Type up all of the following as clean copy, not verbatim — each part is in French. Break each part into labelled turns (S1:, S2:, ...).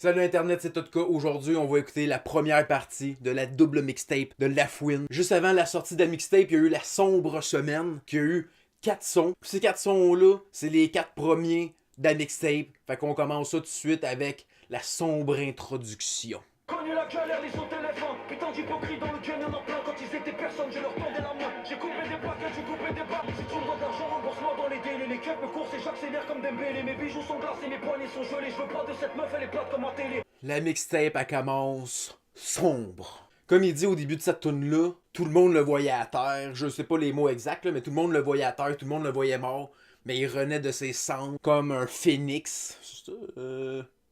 S1: Salut Internet, c'est Totka. Aujourd'hui, on va écouter la première partie de la double mixtape de Lafouine. Juste avant la sortie de la mixtape, il y a eu la sombre semaine, qui a eu 4 sons. Puis ces 4 sons-là, c'est les 4 premiers de la mixtape. Fait qu'on commence ça tout de suite avec la sombre introduction.
S2: Connu la galère, les autres éléphants. Putain d'hypocrite dans le game, y'en a plein. Quand ils étaient personne, je leur tendais la main. J'ai coupé des paquets, j'ai coupé des barres. Si tu me dois de l'argent, rembourse-moi dans les délais. Les keufs me courent et j'accélère comme Dembélé. Mes bijoux sont glacés, mes poignets sont gelés. Je veux pas de cette meuf, elle est plate comme ma télé.
S1: La mixtape, elle commence sombre. Comme il dit au début de cette tune-là, tout le monde le voyait à terre. Je sais pas les mots exacts, là, mais tout le monde le voyait à terre, tout le monde le voyait mort. Mais il renaît de ses cendres comme un phénix. C'est ça?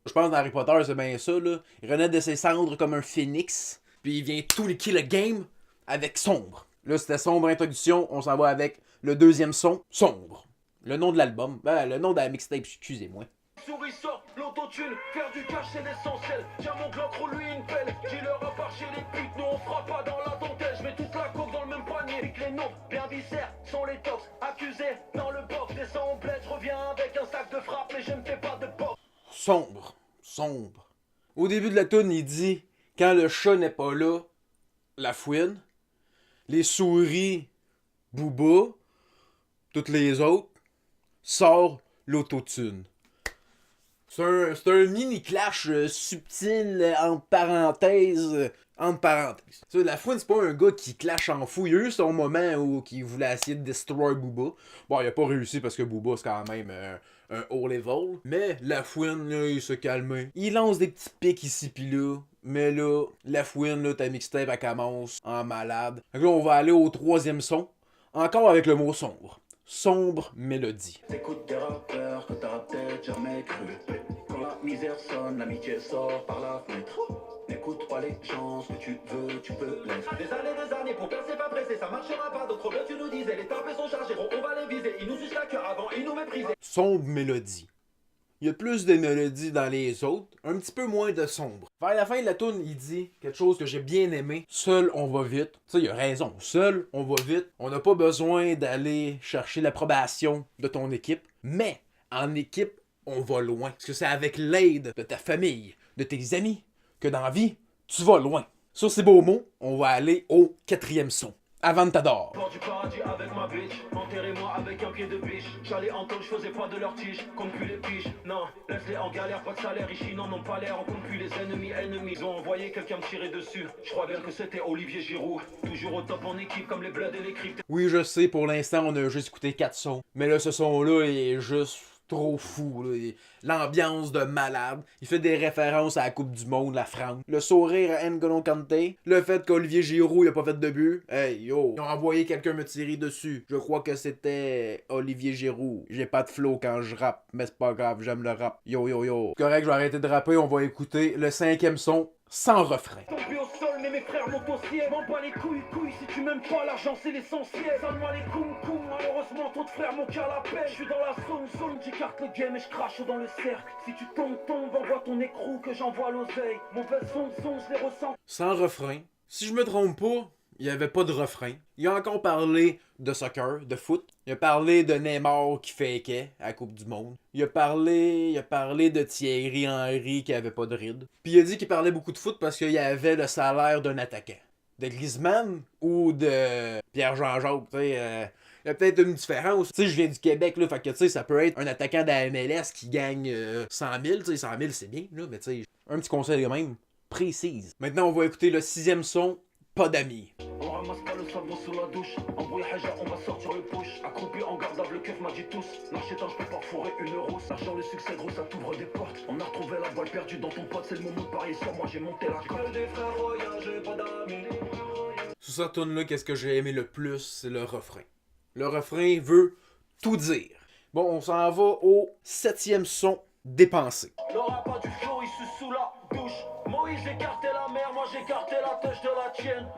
S1: Je pense dans Harry Potter, c'est bien ça, là. Il renaît de ses cendres comme un phénix. Puis il vient tout liquer le game avec sombre. Là, c'était sombre introduction. On s'en va avec le deuxième son, sombre. Le nom de l'album. Le nom de la mixtape, excusez-moi.
S2: Souris sort, l'autotune, faire du cash c'est l'essentiel. Tiens mon glock, roule-lui une pelle. Dis-leur à part chez les putes, nous on fera pas dans la dentelle. Je mets toute la coke dans le même panier. Pique les noms, bien viscères, sont les tox. Accusés dans le box, descends en bled. Je reviens avec un sac de frappe, mais je ne fais pas de box.
S1: Sombre, sombre. Au début de la tune, il dit quand le chat n'est pas là, la fouine. Les souris, Booba. Toutes les autres, sort l'autotune. C'est un mini clash subtil entre parenthèses. La fouine, c'est pas un gars qui clash en fou. Il y a eu son moment où il voulait essayer de destroy Booba. Bon, il a pas réussi parce que Booba, c'est quand même un haut level. Mais la fouine, là, il se calme. Il lance des petits pics ici pis là. Mais là, la fouine, là, ta mixtape, elle commence en malade. Donc là, on va aller au troisième son. Encore avec le mot sombre. Sombre mélodie.
S2: T'écoutes des rappeurs que t'auras peut-être jamais cru. Quand la misère sonne, l'amitié sort par la fenêtre. N'écoute pas les gens, ce que tu veux, tu peux l'être. Des années pour percer, pas presser, ça marchera pas. D'autres là, tu nous disais, les tapés sont chargés, on va les viser. Ils nous usent la queue avant, ils nous méprisaient.
S1: Sombre mélodie. Il y a plus de mélodies dans les autres, un petit peu moins de sombre. Vers la fin de la tune, il dit quelque chose que j'ai bien aimé. Seul, on va vite. Ça, il a raison. Seul, on va vite. On n'a pas besoin d'aller chercher l'approbation de ton équipe. Mais, en équipe, on va loin. Parce que c'est avec l'aide de ta famille, de tes amis, que dans la vie, tu vas loin. Sur ces beaux mots, on va aller au quatrième son. Avantador.
S2: Port du paradis avec ma bitch, enterrez-moi avec un pied de biche. J'allais en tôle, je faisais pas de leur tige, compte plus les piges. Non, laisse-les en galère, pas de salaire, ici non, n'ont pas l'air, on compte plus les ennemis. Ils ont envoyé quelqu'un me tirer dessus. Je crois bien que c'était Olivier Giroud. Toujours au top en équipe comme les Bloods et les Cryptes.
S1: Oui, je sais, pour l'instant, on a juste écouté 4 sons. Mais là, ce son-là est juste trop fou. Là. L'ambiance de malade. Il fait des références à la Coupe du Monde, la France. Le sourire à N'Golo Kanté. Le fait qu'Olivier Giroud il a pas fait de but. Hey, yo. Ils ont envoyé quelqu'un me tirer dessus. Je crois que c'était Olivier Giroud. J'ai pas de flow quand je rappe, mais c'est pas grave, j'aime le rap. Yo, yo, yo. Correct, je vais arrêter de rapper. On va écouter le cinquième son sans refrain.
S2: Tombé au sol, mais mes frères montent au ciel. M'en bats les couilles, si tu m'aimes pas, l'argent c'est l'essentiel. Donne-moi les koum, malheureusement, ton frère, mon cœur l'appelle. Je suis dans la zone, j'écarte le game et je crache dans le cercle. Si tu tombes, envoie ton écrou que j'envoie l'oseille. Mauvais son, je les ressens.
S1: Sans refrain. Si je me trompe pas, il n'y avait pas de refrain. Il a encore parlé de soccer, de foot. Il a parlé de Neymar qui fakeait à la Coupe du Monde. Il a parlé de Thierry Henry qui avait pas de ride. Puis il a dit qu'il parlait beaucoup de foot parce qu'il y avait le salaire d'un attaquant. De Griezmann ou de Pierre-Jean-Jacques, tu sais. Il y a peut-être une différence. Tu sais, je viens du Québec, là, fait que tu sais, ça peut être un attaquant de la MLS qui gagne 100 000. Tu sais, 100 000 c'est bien, là, mais tu sais, un petit conseil quand même, précise. Maintenant, on va écouter le sixième son, pas d'amis.
S2: On ramasse pas le savon sous la douche. Embrouille Haja, on va sortir le push. Accroupi en gardable, le keuf m'a dit tous. L'archétan, je peux pas fourrer une rousse. L'argent, le succès, gros, ça t'ouvre des portes. On a retrouvé la balle perdue dans ton pote. C'est le moment de parier sur moi, j'ai monté la cote. Des frères royaux, j'ai pas d'amis.
S1: Sur cette tune-là, qu'est-ce que j'ai aimé le plus, c'est le refrain. Le refrain veut tout dire. Bon, on s'en va au septième son, dépensé.
S2: N'aura pas du flow issu sous la douche. Moïse écartait la mer, moi j'écartais la tâche de la tienne.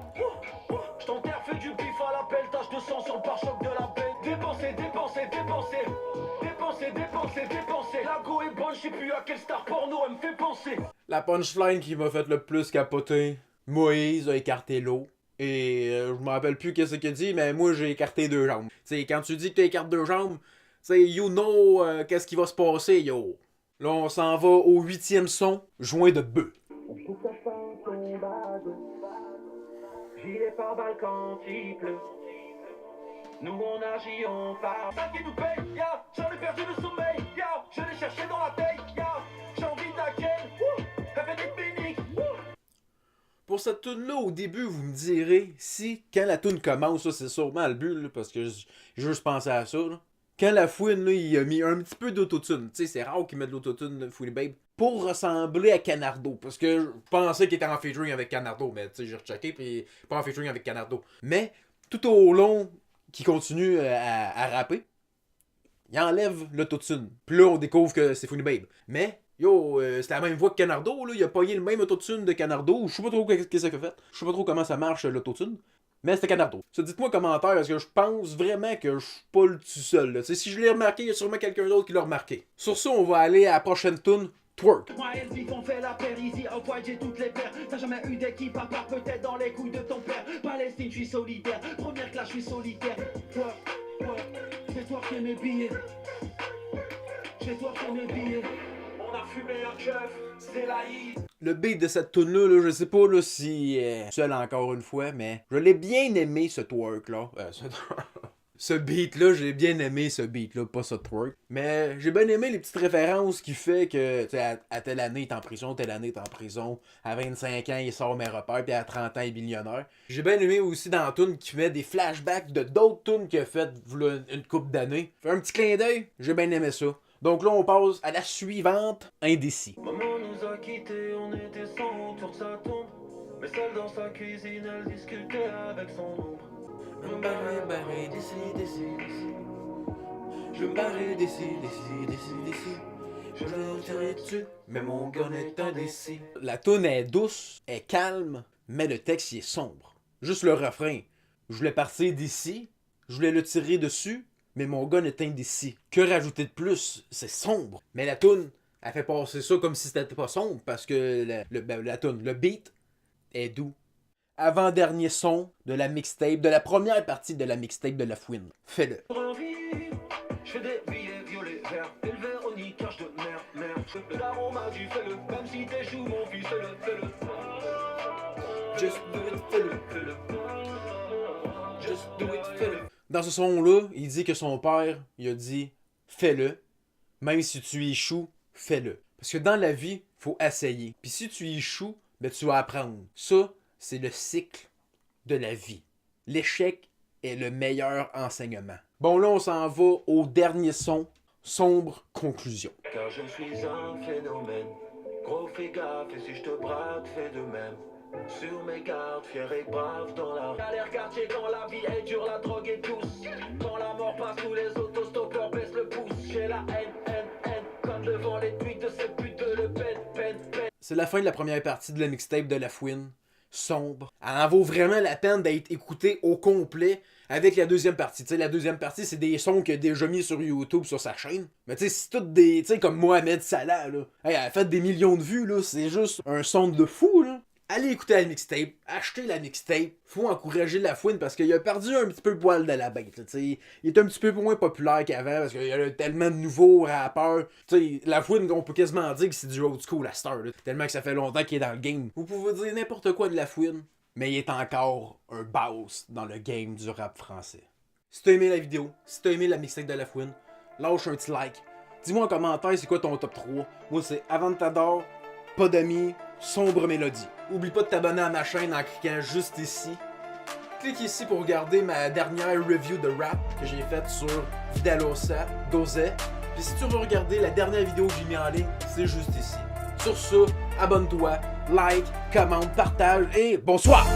S2: Je t'enterre, fais du bif à l'appel, tache de sang sur le pare-choc de la bête. Dépenser. La go est bonne, je sais plus à quelle star porno elle me fait penser.
S1: La punchline qui m'a fait le plus capoter, Moïse a écarté l'eau. Et je me rappelle plus qu'est-ce qu'il a dit, mais moi j'ai écarté 2 jambes. T'sais, quand tu dis que tu écartes 2 jambes, you know qu'est-ce qui va se passer, yo. Là, on s'en va au 8e son, joint de bœuf.
S2: Gilet pare-balles quand il pleut. Nous on agit, on part. Ça qui nous paye, ya. J'en ai perdu le sommeil, ya. Je l'ai cherché dans la tête, ya. J'ai envie d'Aken, elle fait des péniques.
S1: Pour cette tune-là, au début, vous me direz, si, quand la tune commence, ça, c'est sûrement le but, là, parce que j'ai juste pensé à ça, là. Quand la fouine, là, il a mis un petit peu d'autotune. Tu sais, c'est rare qu'il mette de l'autotune, Fouine Babe, pour ressembler à Canardo. Parce que je pensais qu'il était en featuring avec Canardo, mais tu sais, j'ai rechecké, puis pas en featuring avec Canardo. Mais, tout au long qu'il continue à rapper, il enlève l'autotune. Puis là, on découvre que c'est Fouine Babe. Mais, yo, c'est la même voix que Canardo, là. Il a pogné le même autotune de Canardo. Je sais pas trop qu'est-ce qu'il a fait. Je sais pas trop comment ça marche, l'autotune. Mais c'était Canardo. Ça, dites-moi en commentaire, parce que je pense vraiment que je suis pas le tout seul, là. Si je l'ai remarqué, il y a sûrement quelqu'un d'autre qui l'a remarqué. Sur ça, on va aller à la prochaine tune, Twerk.
S2: Moi et Elvis on fait la paire, easy, off-white, j'ai toutes les paires. T'as jamais eu d'équipe à part peut-être dans les couilles de ton père. Palestine, je suis solidaire, première classe, je suis solitaire. J'ai twerké mes billets. J'ai twerké mes billets. On a fumé un chef, c'est la hit.
S1: Le beat de cette tune là, je sais pas là, si seul encore une fois, mais je l'ai bien aimé ce twerk-là. Ce beat-là, j'ai bien aimé ce beat-là, pas ce twerk. Mais j'ai bien aimé les petites références qui fait que, tu sais, à telle année, il est en prison, telle année, il est en prison. À 25 ans, il sort mes repères, puis à 30 ans, il est millionnaire. J'ai bien aimé aussi dans la tune qui met des flashbacks de d'autres tunes qu'il a fait une couple d'années. Fait un petit clin d'œil, j'ai bien aimé ça. Donc là, on passe à la suivante, Indécis.
S2: Maman nous a quittés, on était sans autour de sa tombe. Mais seule dans sa cuisine, elle discutait avec son ombre.
S1: Je me barrais d'ici. Je me barrais d'ici. Je le tirais dessus, mais mon gun est indécis. La toune est douce, est calme, mais le texte il est sombre. Juste le refrain. Je voulais partir d'ici, je voulais le tirer dessus, mais mon gun est indécis. Que rajouter de plus? C'est sombre. Mais la toune, elle fait passer ça comme si c'était pas sombre, parce que la toune, le beat est doux. Avant-dernier son de la mixtape, de la première partie de la mixtape de La Fouine. Fais-le.
S2: Je fais des billets violets verts, et le Véronique cache de merde. Le daron m'a dit fais-le, même si t'échoues mon fils, fais-le.
S1: Just do it, fais-le. Just do it, fais-le. Dans ce son-là, il dit que son père, il a dit fais-le, même si tu échoues, fais-le. Parce que dans la vie, faut essayer. Puis si tu échoues, ben tu vas apprendre. Ça, c'est le cycle de la vie. L'échec est le meilleur enseignement. Bon, là, on s'en va au dernier son, sombre conclusion.
S2: Car je suis un phénomène. Gros fais gaffe, et si je te braque, fais de même. Sur mes gardes, fier et brave dans la galère quartier quand la vie est dure, la drogue est douce. Quand la mort passe, tous les autostoppeurs baissent le pouce. J'ai la haine, comme devant les tweets de cette pute de Le Pen.
S1: C'est la fin de la première partie de la mixtape de La Fouine. Sombre. Elle en vaut vraiment la peine d'être écoutée au complet avec la deuxième partie. Tu sais, la deuxième partie, c'est des sons qu'il a déjà mis sur YouTube, sur sa chaîne. Mais tu sais, c'est toutes des... Tu sais, comme Mohamed Salah, là. Hey, elle a fait des millions de vues, là. C'est juste un son de fou, là. Allez écouter la mixtape, achetez la mixtape. Faut encourager La Fouine parce qu'il a perdu un petit peu le poil de la bête. Il est un petit peu moins populaire qu'avant parce qu'il y a tellement de nouveaux rappeurs. T'sais, La Fouine, on peut quasiment dire que c'est du old school à Star. Tellement que ça fait longtemps qu'il est dans le game. Vous pouvez dire n'importe quoi de La Fouine, mais il est encore un boss dans le game du rap français. Si t'as aimé la vidéo, si t'as aimé la mixtape de La Fouine, lâche un petit like. Dis-moi en commentaire c'est quoi ton top 3. Moi c'est Aventador, Pas d'amis, Sombre Mélodie. Oublie pas de t'abonner à ma chaîne en cliquant juste ici. Clique ici pour regarder ma dernière review de rap que j'ai faite sur Vidalosa, Dosé. Puis si tu veux regarder la dernière vidéo que j'ai mis en ligne, c'est juste ici. Sur ce, abonne-toi, like, commente, partage et bonsoir!